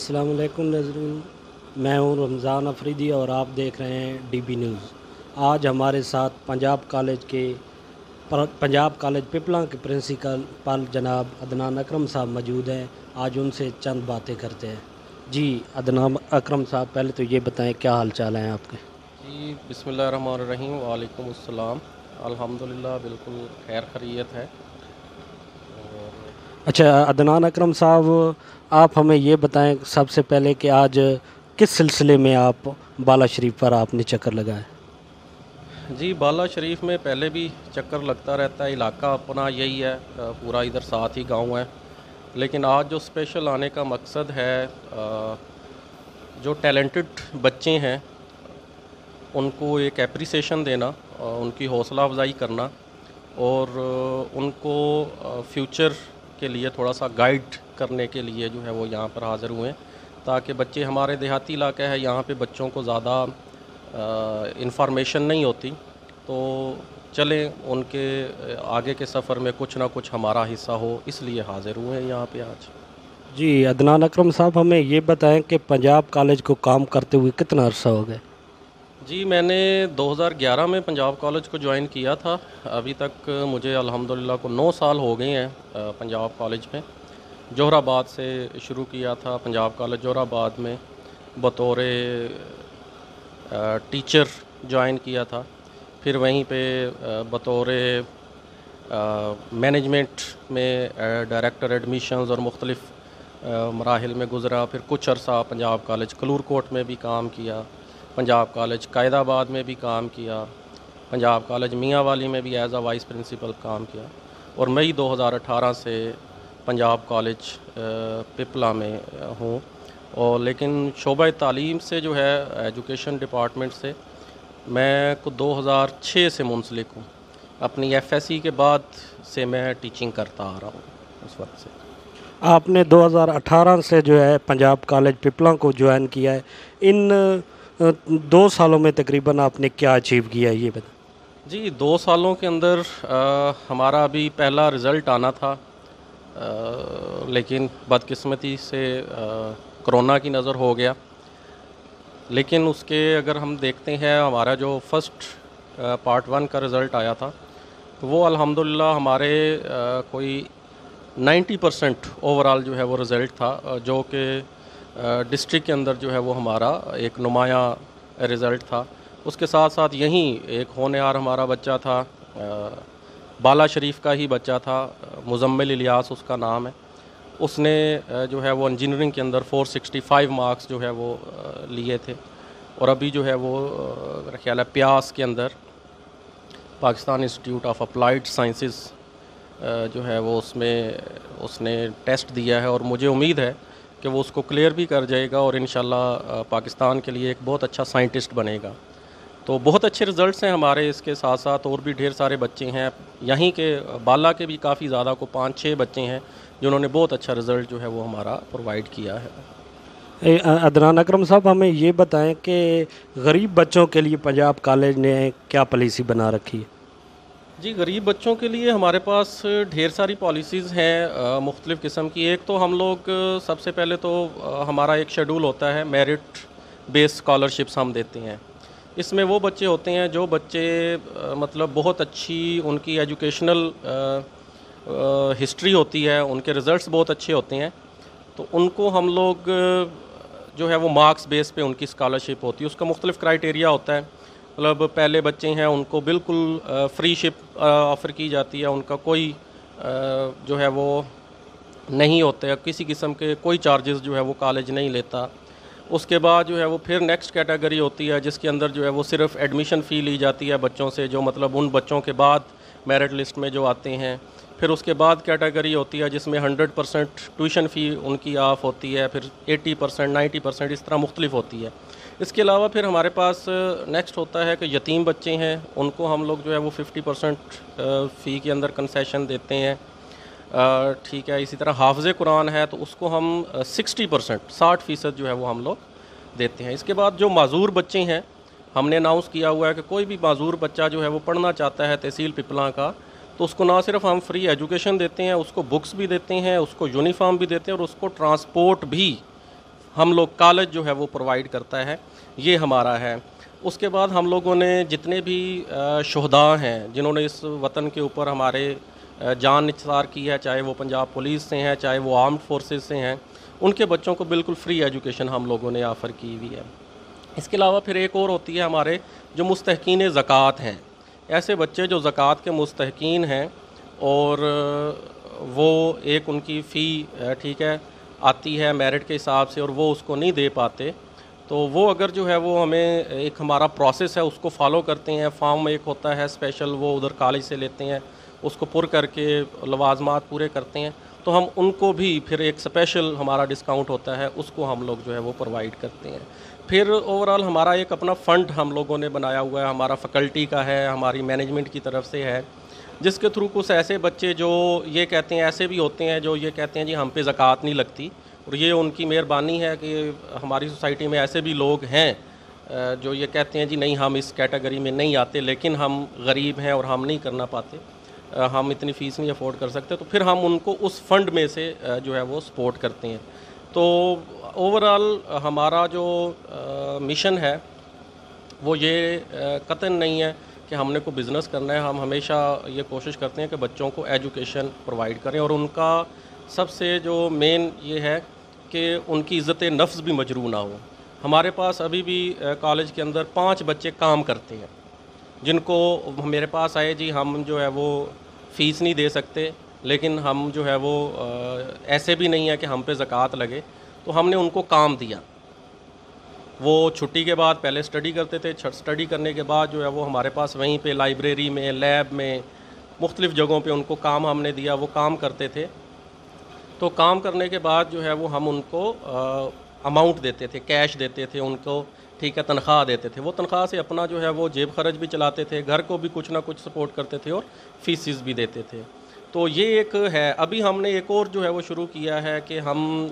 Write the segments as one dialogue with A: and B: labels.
A: السلام علیکم ناظرین، میں ہوں رمضان افریدی اور آپ دیکھ رہے ہیں ڈی بی نیوز۔ آج ہمارے ساتھ پنجاب کالج پپلاں کے پرنسپل جناب عدنان اکرم صاحب موجود ہیں۔ آج ان سے چند باتیں کرتے ہیں۔ جی عدنان اکرم صاحب، پہلے تو یہ بتائیں کیا حال چال ہیں آپ کے؟
B: جی بسم اللہ الرحمن الرحیم، وعلیکم السلام۔ الحمدللہ بالکل خیر خیریت ہے۔
A: اچھا عدنان اکرم صاحب، آپ ہمیں یہ بتائیں سب سے پہلے کہ آج کس سلسلے میں آپ بالا شریف پر آپ نے چکر لگایا؟
B: جی بالا شریف میں پہلے بھی چکر لگتا رہتا ہے، علاقہ اپنا یہی ہے، پورا ادھر ساتھ ہی گاؤں ہے، لیکن آج جو اسپیشل آنے کا مقصد ہے، جو ٹیلنٹڈ بچے ہیں ان کو ایک اپریسیشن دینا، ان کی حوصلہ افزائی کرنا اور ان کو فیوچر کے لیے تھوڑا سا گائیڈ کرنے کے لیے جو ہے وہ یہاں پر حاضر ہوئے ہیں، تاکہ بچے، ہمارے دیہاتی علاقہ ہے یہاں پہ بچوں کو زیادہ انفارمیشن نہیں ہوتی، تو چلیں ان کے آگے کے سفر میں کچھ نہ کچھ ہمارا حصہ ہو، اس لیے حاضر ہوئے ہیں یہاں پہ آج۔
A: جی عدنان اکرم صاحب، ہمیں یہ بتائیں کہ پنجاب کالج کو کام کرتے ہوئے کتنا عرصہ ہو گئے؟
B: جی میں نے 2011 میں پنجاب کالج کو جوائن کیا تھا، ابھی تک مجھے الحمدللہ کو 9 سال ہو گئے ہیں پنجاب کالج میں۔ جوہر آباد سے شروع کیا تھا پنجاب کالج جوہر آباد میں، بطور ٹیچر جوائن کیا تھا، پھر وہیں پہ بطور مینجمنٹ میں ڈائریکٹر ایڈمیشنز اور مختلف مراحل میں گزرا، پھر کچھ عرصہ پنجاب کالج کلور کوٹ میں بھی کام کیا، پنجاب کالج قائد آباد میں بھی کام کیا، پنجاب کالج میاں والی میں بھی ایز اے وائس پرنسپل کام کیا، اور مئی 2018 سے پنجاب کالج پپلا میں ہوں، اور لیکن شعبہ تعلیم سے جو ہے ایجوکیشن ڈپارٹمنٹ سے میں 2006 سے منسلک ہوں، اپنی ایف ایس سی کے بعد سے میں ٹیچنگ کرتا آ رہا ہوں اس وقت سے۔
A: آپ نے 2018 سے جو ہے پنجاب کالج پپلاں کو جوائن کیا ہے، ان 2 سالوں میں تقریباً آپ نے کیا اچیو کیا ہے یہ بتائیں؟
B: جی 2 سالوں کے اندر ہمارا ابھی پہلا رزلٹ آنا تھا، لیکن بدقسمتی سے کرونا کی نظر ہو گیا، لیکن اس کے اگر ہم دیکھتے ہیں ہمارا جو فرسٹ پارٹ 1 کا رزلٹ آیا تھا تو وہ الحمدللہ ہمارے کوئی 90% اوورال جو ہے وہ رزلٹ تھا، جو کہ ڈسٹرکٹ کے اندر جو ہے وہ ہمارا ایک نمایاں رزلٹ تھا۔ اس کے ساتھ ساتھ یہیں ایک ہونہار ہمارا بچہ تھا، بالا شریف کا ہی بچہ تھا، مزمل الیاس اس کا نام ہے، اس نے جو ہے وہ انجینئرنگ کے اندر 465 مارکس جو ہے وہ لیے تھے، اور ابھی جو ہے وہ میرا خیال ہے پیاس کے اندر Pakistan institute of applied sciences جو ہے وہ اس نے ٹیسٹ دیا ہے، اور مجھے امید ہے کہ وہ اس کو کلیئر بھی کر جائے گا اور انشاءاللہ پاکستان کے لیے ایک بہت اچھا سائنٹسٹ بنے گا۔ تو بہت اچھے رزلٹس ہیں ہمارے، اس کے ساتھ ساتھ اور بھی ڈھیر سارے بچے ہیں یہیں کے، بالا کے بھی کافی زیادہ کو 5-6 بچے ہیں جنہوں نے بہت اچھا رزلٹ جو ہے وہ ہمارا پرووائڈ کیا ہے۔
A: عدنان اکرم صاحب، ہمیں یہ بتائیں کہ غریب بچوں کے لیے پنجاب کالج نے کیا پالیسی بنا رکھی ہے؟
B: جی غریب بچوں کے لیے ہمارے پاس ڈھیر ساری پالیسیز ہیں مختلف قسم کی۔ ایک تو ہم لوگ سب سے پہلے تو ہمارا ایک شیڈول ہوتا ہے، میرٹ بیس اسکالرشپس ہم دیتے ہیں۔ اس میں وہ بچے ہوتے ہیں جو بچے مطلب بہت اچھی ان کی ایجوکیشنل ہسٹری ہوتی ہے، ان کے رزلٹس بہت اچھے ہوتے ہیں، تو ان کو ہم لوگ جو ہے وہ مارکس بیس پہ ان کی اسکالرشپ ہوتی ہے۔ اس کا مختلف کرائٹیریا ہوتا ہے، مطلب پہلے بچے ہیں ان کو بالکل فری شپ آفر کی جاتی ہے، ان کا کوئی جو ہے وہ نہیں ہوتا ہے، کسی قسم کے کوئی چارجز جو ہے وہ کالج نہیں لیتا۔ اس کے بعد جو ہے وہ پھر نیکسٹ کیٹیگری ہوتی ہے جس کے اندر جو ہے وہ صرف ایڈمیشن فی لی جاتی ہے بچوں سے، جو مطلب ان بچوں کے بعد میرٹ لسٹ میں جو آتے ہیں۔ پھر اس کے بعد کیٹیگری ہوتی ہے جس میں 100% ٹیوشن فی ان کی آف ہوتی ہے، پھر 80%، 90%، اس طرح مختلف ہوتی ہے۔ اس کے علاوہ پھر ہمارے پاس نیکسٹ ہوتا ہے کہ یتیم بچے ہیں، ان کو ہم لوگ جو ہے وہ 50% فی کے اندر کنسیشن دیتے ہیں، ٹھیک ہے۔ اسی طرح حافظ قرآن ہے تو اس کو ہم 60% جو ہے وہ ہم لوگ دیتے ہیں۔ اس کے بعد جو معذور بچے ہیں، ہم نے اناؤنس کیا ہوا ہے کہ کوئی بھی معذور بچہ جو ہے وہ پڑھنا چاہتا ہے تحصیل پپلاں کا، تو اس کو نہ صرف ہم فری ایجوکیشن دیتے ہیں، اس کو بکس بھی دیتے ہیں، اس کو یونیفارم بھی دیتے ہیں، اور اس کو ٹرانسپورٹ بھی ہم لوگ کالج جو ہے وہ پرووائڈ کرتا ہے، یہ ہمارا ہے۔ اس کے بعد ہم لوگوں نے جتنے بھی شہداء ہیں جنہوں نے اس وطن کے اوپر ہمارے جان نثار کی ہے، چاہے وہ پنجاب پولیس سے ہیں، چاہے وہ آرمڈ فورسز سے ہیں، ان کے بچوں کو بالکل فری ایجوکیشن ہم لوگوں نے آفر کی ہوئی ہے۔ اس کے علاوہ پھر ایک اور ہوتی ہے ہمارے جو مستحقین زکوٰۃ ہیں، ایسے بچے جو زکوٰۃ کے مستحقین ہیں اور وہ ایک ان کی فی ٹھیک ہے آتی ہے میرٹ کے حساب سے اور وہ اس کو نہیں دے پاتے، تو وہ اگر جو ہے وہ ہمیں ایک ہمارا پروسیس ہے اس کو فالو کرتے ہیں، فارم ایک ہوتا ہے اسپیشل، وہ ادھر کالج سے لیتے ہیں، اس کو پر کر کے لوازمات پورے کرتے ہیں، تو ہم ان کو بھی پھر ایک اسپیشل ہمارا ڈسکاؤنٹ ہوتا ہے، اس کو ہم لوگ جو ہے وہ پرووائڈ کرتے ہیں۔ پھر اوورآل ہمارا ایک اپنا فنڈ ہم لوگوں نے بنایا ہوا ہے، ہمارا فیکلٹی کا ہے، ہماری مینجمنٹ کی طرف سے ہے، جس کے تھرو کچھ ایسے بچے جو یہ کہتے ہیں، ایسے بھی ہوتے ہیں جو یہ کہتے ہیں جی ہم پہ زکوٰۃ نہیں لگتی، اور یہ ان کی مہربانی ہے کہ ہماری سوسائٹی میں ایسے بھی لوگ ہیں جو یہ کہتے ہیں جی نہیں ہم اس کیٹیگری میں نہیں آتے، لیکن ہم غریب ہیں اور ہم نہیں کرنا پاتے، ہم اتنی فیس نہیں افورڈ کر سکتے، تو پھر ہم ان کو اس فنڈ میں سے جو ہے وہ سپورٹ کرتے ہیں۔ تو اوورآل ہمارا جو مشن ہے وہ یہ قطعاً نہیں ہے کہ ہم نے کوئی بزنس کرنا ہے، ہم ہمیشہ یہ کوشش کرتے ہیں کہ بچوں کو ایجوکیشن پرووائڈ کریں، اور ان کا سب سے جو مین یہ ہے کہ ان کی عزت نفس بھی مجروح نہ ہو۔ ہمارے پاس ابھی بھی کالج کے اندر 5 بچے کام کرتے ہیں جن کو میرے پاس آئے جی ہم جو ہے وہ فیس نہیں دے سکتے، لیکن ہم جو ہے وہ ایسے بھی نہیں ہے کہ ہم پہ زکوٰۃ لگے، تو ہم نے ان کو کام دیا۔ وہ چھٹی کے بعد پہلے اسٹڈی کرتے تھے، اسٹڈی کرنے کے بعد جو ہے وہ ہمارے پاس وہیں پہ لائبریری میں، لیب میں، مختلف جگہوں پہ ان کو کام ہم نے دیا، وہ کام کرتے تھے۔ تو کام کرنے کے بعد جو ہے وہ ہم ان کو اماؤنٹ دیتے تھے، کیش دیتے تھے ان کو، ٹھیک ہے، تنخواہ دیتے تھے، وہ تنخواہ سے اپنا جو ہے وہ جیب خرچ بھی چلاتے تھے، گھر کو بھی کچھ نہ کچھ سپورٹ کرتے تھے اور فیسز بھی دیتے تھے۔ تو یہ ایک ہے۔ ابھی ہم نے ایک اور جو ہے وہ شروع کیا ہے کہ ہم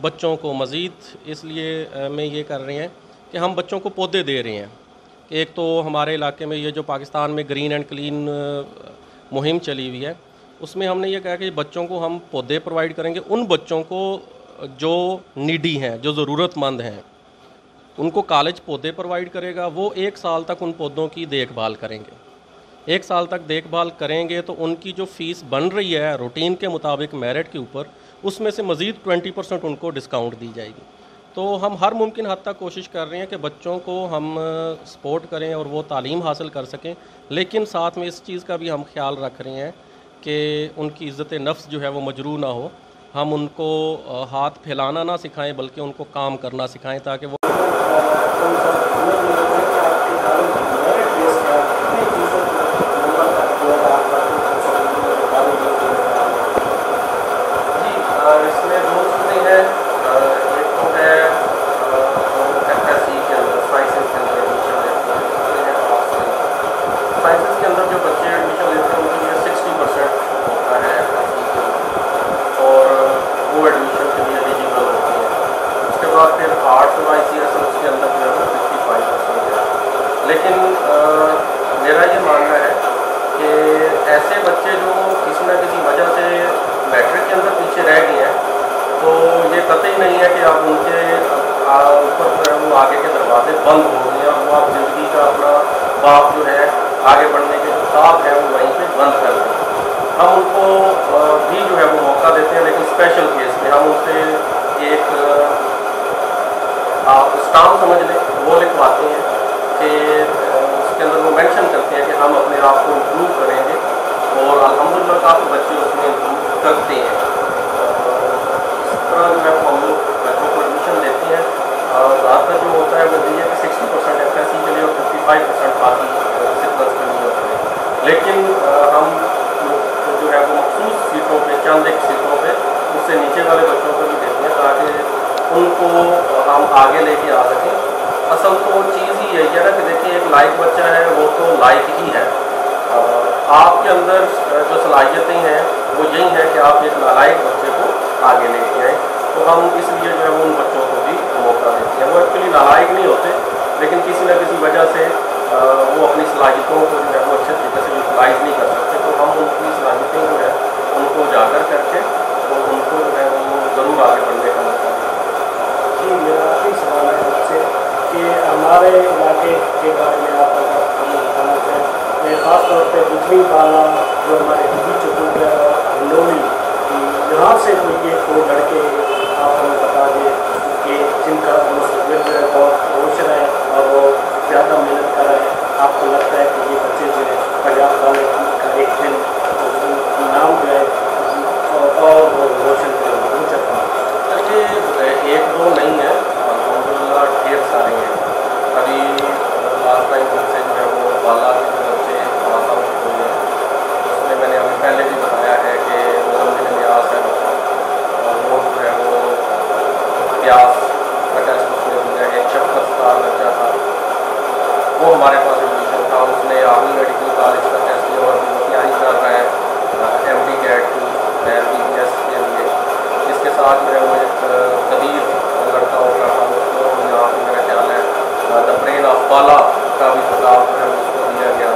B: بچوں کو مزید اس لیے میں یہ کر رہے ہیں کہ ہم بچوں کو پودے دے رہے ہیں۔ ایک تو ہمارے علاقے میں یہ جو پاکستان میں گرین اینڈ کلین مہم چلی ہوئی ہے، اس میں ہم نے یہ کہا کہ بچوں کو ہم پودے پرووائڈ کریں گے، ان بچوں کو جو نیڈی ہیں، جو ضرورت مند ہیں، ان کو کالج پودے پرووائڈ کرے گا، وہ 1 سال تک ان پودوں کی دیکھ بھال کریں گے۔ 1 سال تک دیکھ بھال کریں گے تو ان کی جو فیس بن رہی ہے روٹین کے مطابق میرٹ کے اوپر، اس میں سے مزید 20% ان کو ڈسکاؤنٹ دی جائے گی۔ تو ہم ہر ممکن حد تک کوشش کر رہے ہیں کہ بچوں کو ہم سپورٹ کریں اور وہ تعلیم حاصل کر سکیں، لیکن ساتھ میں اس چیز کا بھی ہم خیال رکھ رہے ہیں کہ ان کی عزت نفس جو ہے وہ مجروح نہ ہو۔ ہم ان کو ہاتھ پھیلانا نہ سکھائیں بلکہ ان کو کام کرنا سکھائیں، تاکہ وہ اس میں 2 چیزیں ہیں۔ ایک تو ہے FSC کے اندر، سائنسز کے اندر ایڈمیشن لیتے ہیں، سائنسز کے اندر جو بچے ایڈمیشن لیتے ہیں ان کے لیے 60% ہوتا ہے FSC کے اندر، اور وہ ایڈمیشن کے لیے ایلیجیبل ہوتے ہیں۔ اس کے بعد پھر آرٹس اور ICS اس کے اندر جو ہے 55% ہے۔ لیکن میرا یہ ماننا ہے کہ ایسے بچے جو کسی نہ کسی وجہ سے میٹرک کے اندر پیچھے رہ گئے ہیں، تو یہ قطعی نہیں ہے کہ اب ان کے اوپر جو ہے وہ آگے کے دروازے بند ہو گئے ہیں اور وہ اب زندگی کا اپنا باپ جو ہے آگے بڑھنے کے جو خواب ہے وہ وہیں پہ بند کر دیں۔ ہم ان کو بھی جو ہے وہ موقع دیتے ہیں، لیکن اسپیشل کیس میں ہم ان سے ایک آپ اسٹامپ سمجھ لیں وہ لکھواتے ہیں کہ اس کے اندر وہ مینشن کرتے ہیں کہ ہم اپنے آپ کو امپروو کریں گے، اور الحمدللہ کافی بچے اس میں امپروو کرتے ہیں۔ اس طرح جو ہے ہم لوگ بچوں کو ایڈمیشن دیتے ہیں، زیادہ تر جو ہوتا ہے وہ یہ ہے کہ 60% FSC کے لیے اور 55% باقی ڈسپلنس کے لیے ہوتے ہیں، لیکن ہم جو ہے وہ مخصوص سیٹوں پہ، چند ایک سیٹوں پہ اس سے نیچے والے بچوں کو بھی دیتے ہیں تاکہ ان کو ہم آگے لے کے آ سکیں۔ اصل تو چیز ہی یہی ہے نا کہ دیکھیں ایک لائق بچہ ہے وہ تو لائق ہی ہے، آپ کے اندر جو صلاحیتیں ہیں وہ یہی ہے کہ آپ ایک نالائق بچے کو آگے لے کے آئیں، تو ہم اس لیے جو ہے وہ ان بچوں کو بھی موقع دیتے ہیں۔ وہ ایکچولی نالائق نہیں ہوتے، لیکن کسی نہ کسی وجہ سے وہ اپنی صلاحیتوں کو جو ہے وہ اچھے طریقے سے یوٹیلائز نہیں کر سکتے، تو ہم ان کی صلاحیتیں جو ہے ان کو اجاگر کر کے تو ان کو جو ہے وہ ضرور آگے بڑھنے کا موقع دیں۔
A: کہ ہمارے علاقے کے بارے میں آپ اگر ہم بتانا چاہیں، خاص طور پہ بجلی والا جو ہمارے بجلی چکوٹ ہے اور ہنڈولی، یہاں سے کوئی ایک دو لڑکے آپ ہمیں بتا دیں کہ جن کا مستقبل جو ہے بہت روشن ہے اور وہ زیادہ محنت کر رہے ہیں، آپ کو لگتا ہے کہ یہ بچے جو ہے پنجاب والے کا ایک دن نام جو ہے اور وہ روشن کریں چاہتا ہوں؟
B: یہ ایک دو نہیں ہے، الحمدللہ ڈھیر سارے ہیں. ابھی لاسٹ ٹائم ان سے جو ہے وہ بالا کے جو بچے پاس آؤٹ ہوئے ہیں، اس میں نے ابھی پہلے بھی بتایا ہے کہ مزمل نیاز ہے بچہ، اور وہ جو ہے وہ پیاس کا ٹیسٹ اس نے دیا ہے. 76 سال بچہ تھا، وہ ہمارے پاس ایڈمیشن تھا. اس نے آرمی میڈیکل کالج کا ٹیسٹ دیا اور وہ تیاری کر رہا ہے ایم ڈی کیٹ کی ایم بی بی ایس کے لیے. اس کے ساتھ جو ہے وہ ایک قدیر لڑکا ہوگا، اس کو یہاں پہ میرا خیال ہے دا برین آف بالا کا بھی خطاب جو ہے اس کو دیا گیا.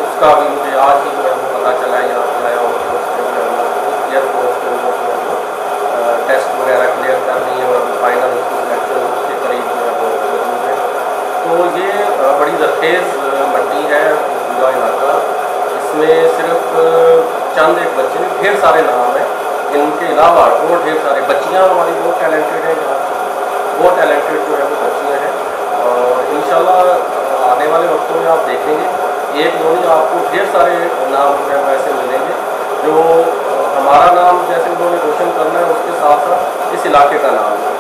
B: اس کا بھی مجھے آج ہی جو ہے وہ پتہ چلا ہے یہاں پہ آیا ہوں کہ اس نے جو ہے وہ ایئر فورس کے اندر جو ہے وہ ٹیسٹ وغیرہ کلیئر کر لی ہے اور فائنل اس کی سلیکشن اس کے قریب جو ہے وہ موجود ہے. تو یہ بڑی زرخیز منڈی ہے پورا علاقہ. اس میں صرف چند ایک بچے نہیں، ڈھیر سارے نام ہیں. ان کے علاوہ اور ڈھیر سارے بچیاں ہماری بہت ٹیلنٹڈ ہیں یہاں کی، بہت ٹیلنٹڈ جو ہے وہ بچیاں ہیں. اور انشاءاللہ آنے والے وقتوں میں آپ دیکھیں گے ایک دو نہیں، آپ کو ڈھیر سارے نام جو ہے وہ ایسے ملیں گے جو ہمارا نام جیسے انہوں نے روشن کرنا ہے، اس کے ساتھ ساتھ اس علاقے کا نام ہے.